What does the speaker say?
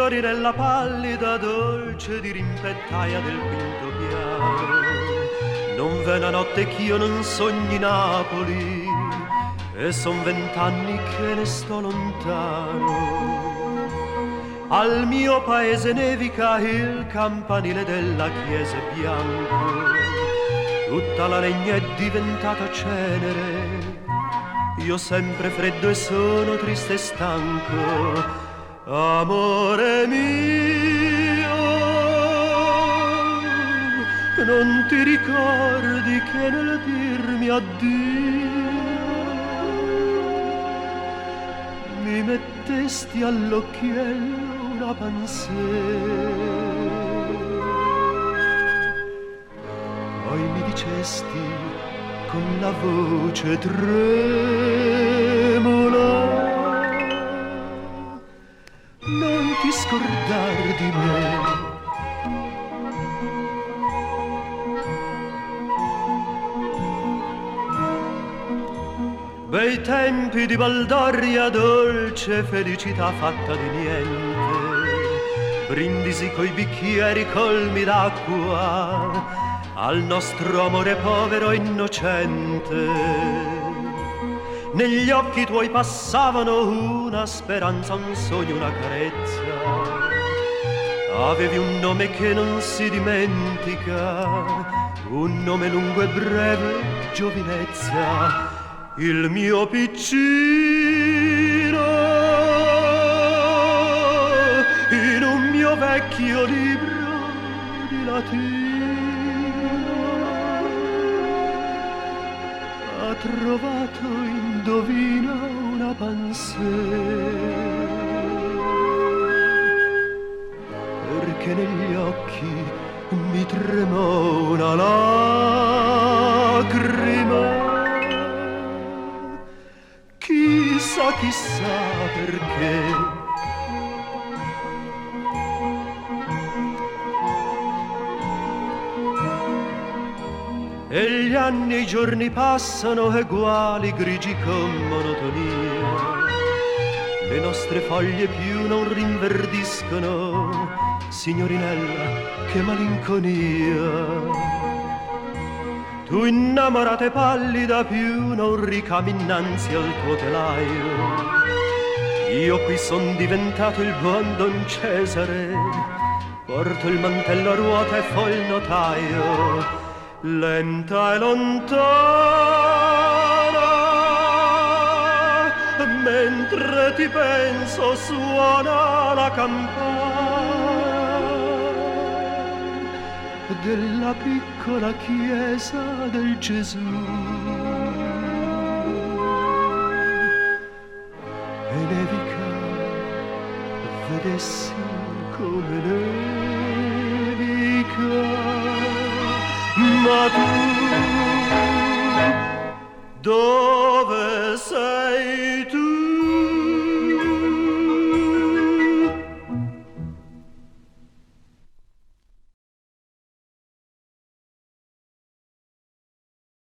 signorinella pallida dolce di rimpettaia del quinto piano. Non v'è una notte ch'io non sogni Napoli e son 20 anni che ne sto lontano. Al mio paese nevica il campanile della chiesa è bianco, tutta la legna è diventata cenere, io sempre freddo e sono triste e stanco. Amore mio, non ti ricordi che nel dirmi addio mi mettesti all'occhiello una pensée, poi mi dicesti con la voce tremula: non ti scordar di me. Bei tempi di baldoria, dolce felicità fatta di niente, brindisi coi bicchieri colmi d'acqua al nostro amore povero e innocente. Negli occhi tuoi passavano una speranza, un sogno, una carezza. Avevi un nome che non si dimentica, un nome lungo e breve, giovinezza. Il mio piccino in un mio vecchio libro di latino ha trovato, indovina, una pensée, perché negli occhi mi tremò una lacrima. Chissà, chissà perché. E gli anni e i giorni passano eguali, grigi con monotonia. Le nostre foglie più non rinverdiscono, signorinella, che malinconia. Tu innamorata e pallida più non ricami innanzi al tuo telaio. Io qui son diventato il buon Don Cesare, porto il mantello a ruota e fo il notaio. Lenta e lontana, mentre ti penso, suona la campana della piccola chiesa del Gesù. E nevica, vedessi come nevica, ma tu dove sei tu?